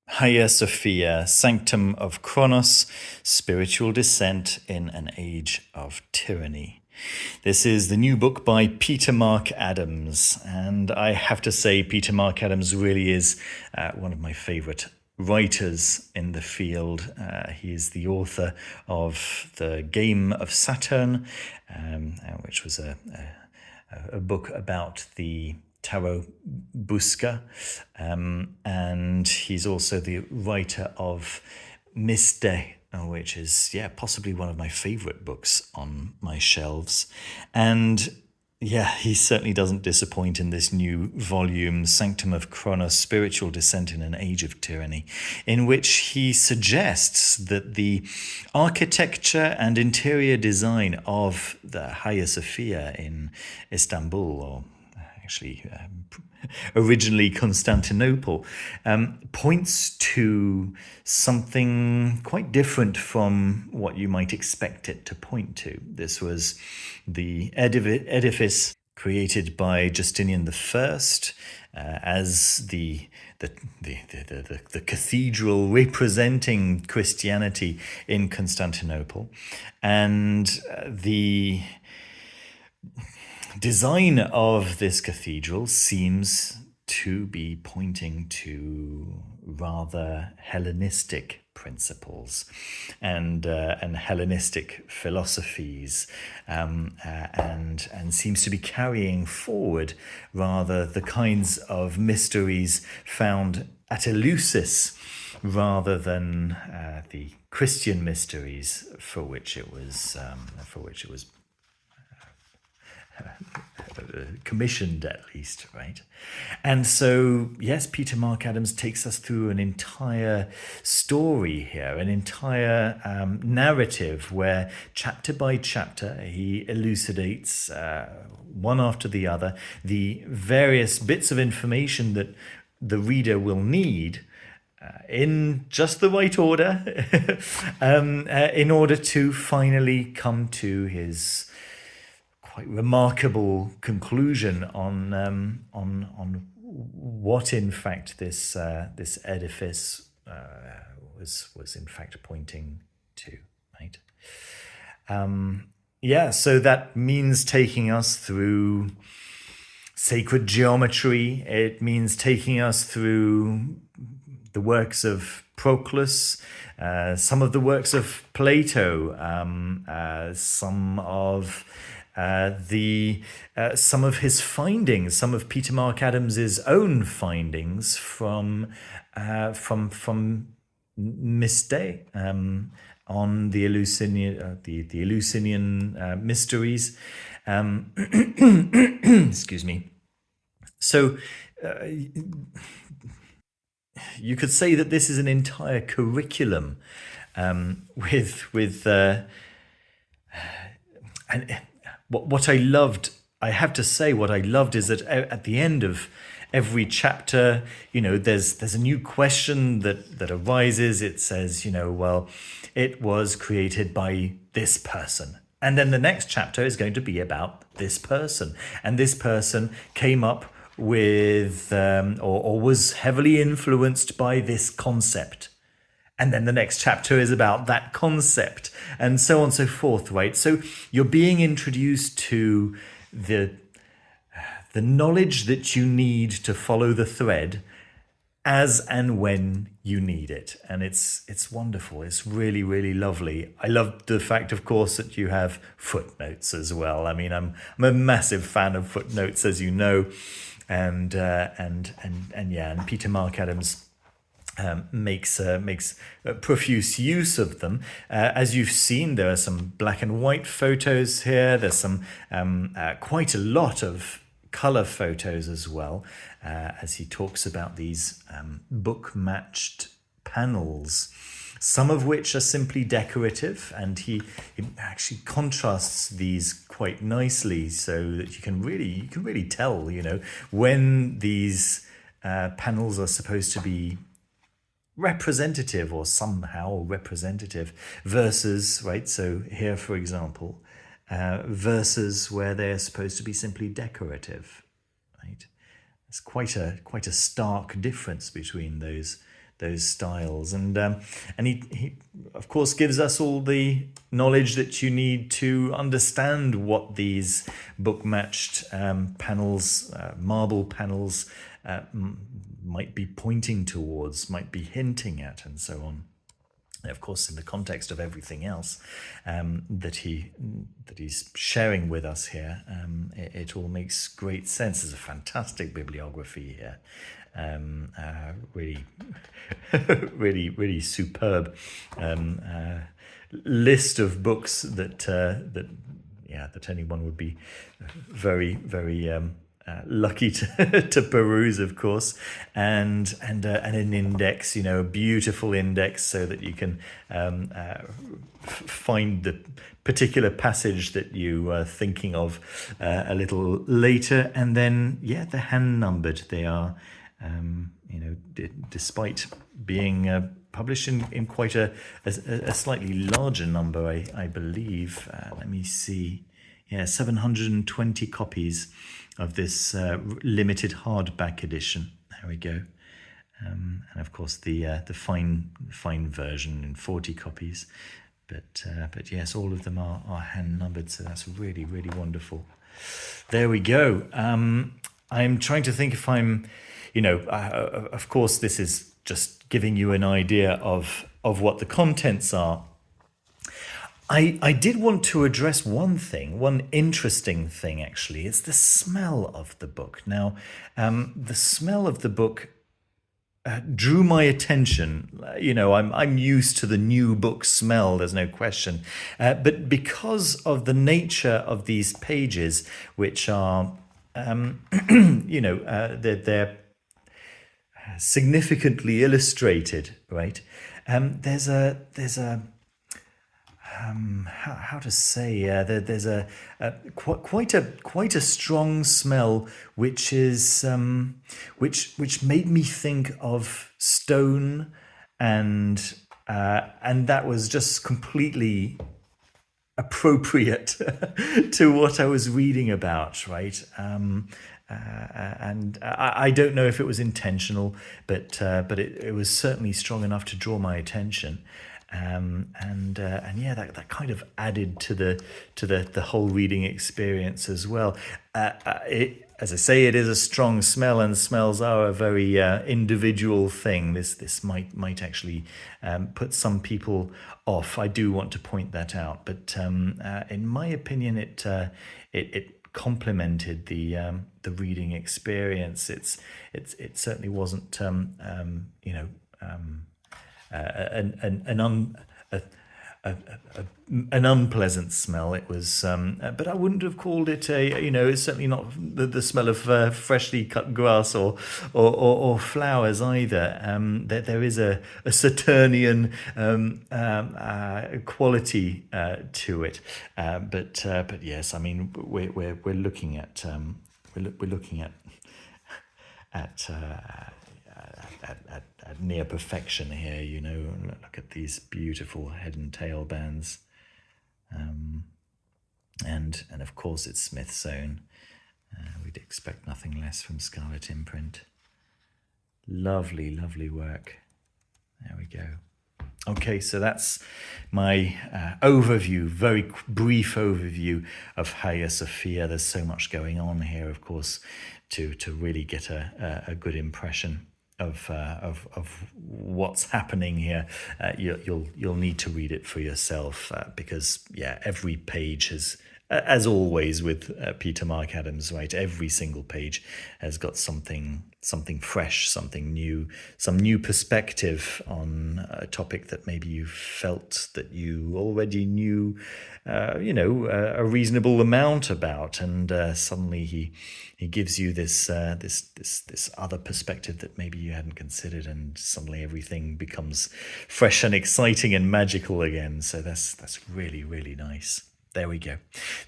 Hagia Sophia, Sanctum of Kronos, Spiritual Dissent in an Age of Tyranny. This is the new book by Peter Mark Adams, and I have to say Peter Mark Adams really is one of my favourite writers in the field. He is the author of The Game of Saturn, which was a book about the Tarot Busca, and he's also the writer of Miste, which is possibly one of my favorite books on my shelves. And he certainly doesn't disappoint in this new volume, Sanctum of Kronos, Spiritual Descent in an Age of Tyranny, in which he suggests that the architecture and interior design of the Hagia Sophia in Istanbul, or actually originally Constantinople, points to something quite different from what you might expect it to point to. This was the edifice created by Justinian I as the cathedral representing Christianity in Constantinople, and the design of this cathedral seems to be pointing to rather Hellenistic principles and Hellenistic philosophies, and seems to be carrying forward rather the kinds of mysteries found at Eleusis rather than the Christian mysteries for which it was commissioned, at least, right? And so, yes, Peter Mark Adams takes us through an entire story here, an entire narrative where chapter by chapter he elucidates one after the other the various bits of information that the reader will need in just the right order in order to finally come to his quite remarkable conclusion on what in fact this edifice was in fact pointing to, right? So that means taking us through sacred geometry. It means taking us through the works of Proclus, some of the works of Plato, some of some of his findings, some of Peter Mark Adams's own findings from Miste on the Eleusinian mysteries. Excuse me. So you could say that this is an entire curriculum with and what I loved, I have to say, what I loved is that at the end of every chapter, there's a new question that arises. It says, well, it was created by this person. And then the next chapter is going to be about this person. And this person came up with, or was heavily influenced by this concept. And then the next chapter is about that concept, and so on and so forth, right? So you're being introduced to the knowledge that you need to follow the thread as and when you need it. And it's wonderful. It's really, really lovely. I love the fact, of course, that you have footnotes as well. I mean, I'm a massive fan of footnotes, as you know. And Peter Mark Adams makes profuse use of them. As you've seen, there are some black and white photos here. There's some quite a lot of color photos as well, as he talks about these book-matched panels, some of which are simply decorative, and he actually contrasts these quite nicely so that you can really tell, when these panels are supposed to be representative or somehow representative versus, right? So here, for example, versus where they're supposed to be simply decorative, right? It's quite a stark difference between those styles, and he of course gives us all the knowledge that you need to understand what these book matched panels, marble panels, might be pointing towards, might be hinting at, and so on. Of course, in the context of everything else that he's sharing with us here, it all makes great sense. There's a fantastic bibliography here, really, really superb list of books that anyone would be very lucky to peruse, of course, and an index, a beautiful index, so that you can find the particular passage that you are thinking of a little later, and then they're hand numbered. They are, despite being published in quite a slightly larger number, I believe. Let me see. 720 copies of this limited hardback edition. There we go. And of course the fine version in 40 copies. But yes, all of them are hand numbered, so that's really, really wonderful. There we go. I'm trying to think if I'm, of course this is just giving you an idea of what the contents are. I did want to address one interesting thing, actually. It's the smell of the book. Now, the smell of the book drew my attention. I'm used to the new book smell, there's no question. But because of the nature of these pages, which are, they're significantly illustrated, right? There's a how to say, there's quite a strong smell, which is which made me think of stone, and that was just completely appropriate to what I was reading about, right? And I don't know if it was intentional, but it was certainly strong enough to draw my attention. That kind of added to the whole reading experience as well. As I say, it is a strong smell, and smells are a very individual thing. This might actually put some people off. I do want to point that out, but in my opinion, it complemented the reading experience. It certainly wasn't an unpleasant smell. It was, but I wouldn't have called it it's certainly not the smell of freshly cut grass or flowers either. There is a Saturnian quality to it, but yes, I mean we're looking at at near perfection here. Look at these beautiful head and tail bands, and of course it's Smith's own. We'd expect nothing less from Scarlet Imprint. Lovely work. There we go. Okay, so that's my overview, very brief overview of Hagia Sophia. There's so much going on here, of course, to really get a good impression of what's happening here. You'll need to read it for yourself, because every page has, as always with Peter Mark Adams, right? Every single page has got something fresh, something new, some new perspective on a topic that maybe you felt that you already knew, a reasonable amount about, and suddenly he gives you this other perspective that maybe you hadn't considered, and suddenly everything becomes fresh and exciting and magical again. So that's really, really nice. There we go.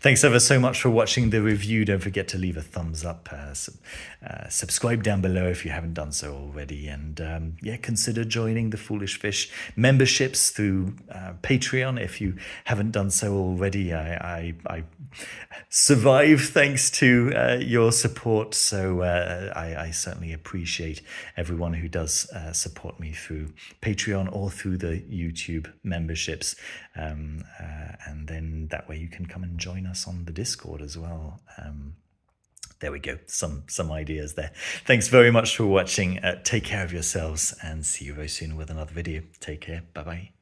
Thanks ever so much for watching the review. Don't forget to leave a thumbs up, subscribe down below if you haven't done so already, and yeah, consider joining the Foolish Fish memberships through Patreon if you haven't done so already. I survive thanks to your support, so I certainly appreciate everyone who does support me through Patreon or through the YouTube memberships, and then that way you can come and join us on the Discord as well. There we go, some ideas there. Thanks very much for watching. Take care of yourselves and see you very soon with another video. Take care. Bye bye.